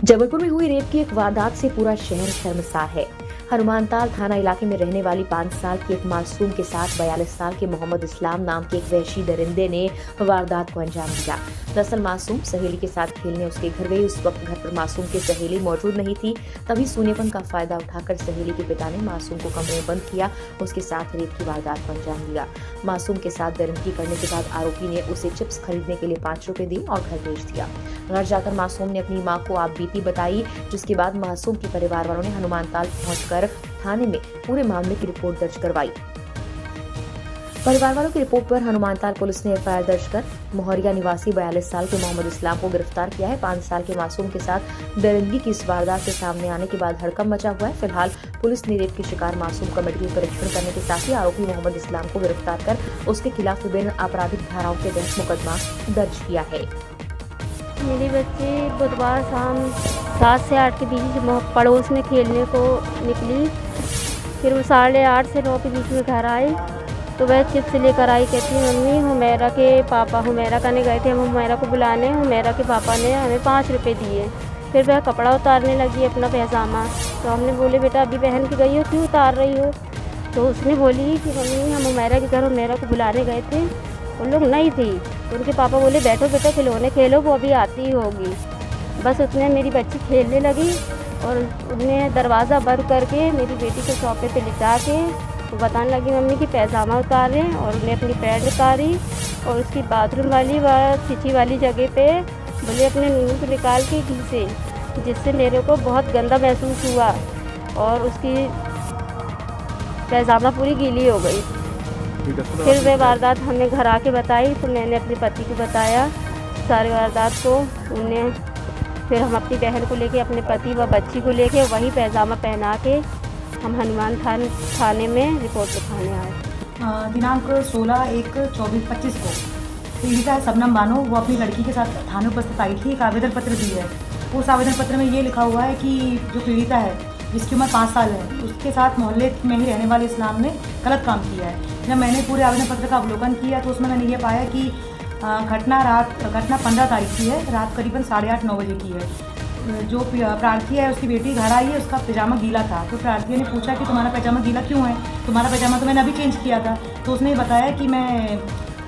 जबलपुर में हुई रेप की एक वारदात से पूरा शहर शर्मसार है। हनुमानताल थाना इलाके में रहने वाली 5 साल की एक मासूम के साथ 42 साल के मोहम्मद इस्लाम नाम के एक वहशी दरिंदे ने वारदात को अंजाम दिया। दरअसल मासूम सहेली के साथ खेलने उसके घर गई। उस वक्त घर पर मासूम की सहेली मौजूद नहीं थी। तभी सूनेपन का फायदा उठाकर सहेली के पिता ने मासूम को कमरे में बंद किया, उसके साथ रेप की वारदात को अंजाम दिया। मासूम के साथ दरिंदगी करने के बाद आरोपी ने उसे चिप्स खरीदने के लिए 5 रुपए दिए और घर भेज दिया। घर जाकर मासूम ने अपनी मां को आपबीती बताई, जिसके बाद मासूम के परिवार वालों ने हनुमानताल पहुंचकर थाने में पूरे मामले की रिपोर्ट दर्ज करवाई। परिवार वालों की रिपोर्ट पर हनुमानताल पुलिस ने एफआईआर दर्ज कर मोहरिया निवासी 42 साल के मोहम्मद इस्लाम को गिरफ्तार किया है। 5 साल के मासूम के साथ दरिंदगी की इस वारदात के सामने आने के बाद हड़कंप मचा हुआ है। फिलहाल पुलिस ने रेप के शिकार मासूम का मेडिकल परीक्षण करने के साथ ही आरोपी मोहम्मद इस्लाम को गिरफ्तार कर उसके खिलाफ विभिन्न आपराधिक धाराओं के तहत मुकदमा दर्ज किया है। मेरी बच्ची बुधवार शाम 7 से 8 के बीच पड़ोस में खेलने को निकली। फिर वो 8:30 से 9 के बीच में घर आई तो वह चिप्स लेकर आई। कहती मम्मी हुमैरा के पापा हुमैरा करने गए थे, हम हुमैरा को बुलाने। हुमैरा के पापा ने हमें 5 रुपये दिए। फिर वह कपड़ा उतारने लगी अपना पैजामा। तो हमने बोले बेटा अभी पहन के गई हो, क्यों उतार रही हो? तो उसने बोली कि मम्मी हम हुमैरा के घर हुमैरा को बुलाने गए थे, उन लोग नहीं थी। तो उनके पापा बोले बैठो बेटा खिलौने खेलो, वो अभी आती ही होगी। बस उसने मेरी बच्ची खेलने लगी और उन्हें दरवाज़ा बंद करके मेरी बेटी को सोफे पे लिटा के वो बताने लगी मम्मी की पैजामा उतारे और उन्हें अपनी पैंट उतारी और उसकी बाथरूम वाली व सिची वाली जगह पे बोले अपने नूनू को निकाल के खींचे, जिससे मेरे को बहुत गंदा महसूस हुआ और उसकी पैजामा पूरी गीली हो गई। फिर वह वारदात हमने घर आके बताई तो मैंने अपने पति को बताया सारी वारदात को। उन्हें फिर हम अपनी बहन को लेके अपने पति व बच्ची को लेके वही पैजामा पहना के हम हनुमान थाने में रिपोर्ट लिखाने आए। दिनांक 16/1/24/25 को पीड़िता शबनम बानो वो अपनी लड़की के साथ थाने उपस्थित आई थी। एक आवेदन पत्र दी है। उस आवेदन पत्र में ये लिखा हुआ है कि जो पीड़िता है जिसकी उम्र 5 साल है उसके साथ मोहल्ले में ही रहने वाले इस्लाम ने गलत काम किया है। जब मैंने पूरे आवेदन पत्र का अवलोकन किया तो उसमें मैंने ये पाया कि घटना 15 तारीख की है, रात करीबन 8:30-9 बजे की है। जो प्रार्थी है उसकी बेटी घर आई है, उसका पैजामा गीला था। तो प्रार्थी ने पूछा कि तुम्हारा पैजामा गीला क्यों है? तुम्हारा पैजामा तो मैंने अभी चेंज किया था। तो उसने बताया कि मैं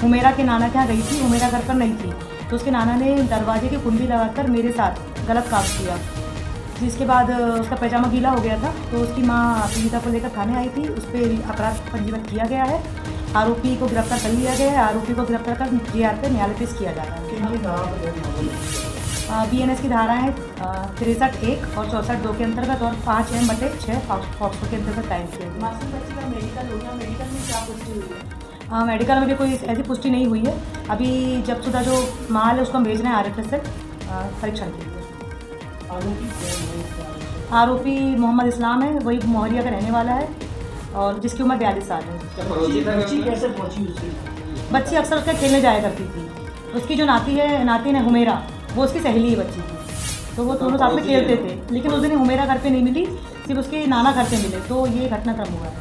हुमैरा के नाना के यहाँ गई थी, हुमैरा घर पर नहीं थी। तो उसके नाना ने दरवाजे की कुंडी लगाकर मेरे साथ गलत काम किया, जिसके बाद उसका पैजामा गीला हो गया था। तो उसकी माँ पीड़िता को लेकर थाने आई थी। उस पर अपराध पंजीबद्ध किया गया है। आरोपी को गिरफ्तार कर लिया गया है। आरोपी को गिरफ्तार कर जीआर पे न्यायालय पेश किया जा रहा है। बीएनएस की धाराएं 63(1) और 64(2) के अंतर्गत और 5M/6 पॉक्सो के अंतर्गत दायर किया गया। मासूम बच्ची का मेडिकल हो गया, मेडिकल में क्या पुष्टि हुई है? मेडिकल में भी कोई ऐसी पुष्टि नहीं हुई है। अभी जब सुधा जो माल है उसको हम भेज रहे हैं RFS से परीक्षण के लिए। आरोपी मोहम्मद इस्लाम है, वही मोहरिया का रहने वाला है और जिसकी उम्र 42 साल है। बच्ची कैसे पहुंची उसकी? बच्ची अक्सर उसके खेलने जाया करती थी। उसकी जो नातिन है हुमैरा, वो उसकी सहेली है बच्ची की। तो वो दोनों साथ में खेलते थे, लेकिन उस दिन हुमैरा घर पे नहीं मिली, सिर्फ उसके नाना घर पे मिले। तो ये घटनाक्रम हुआ है।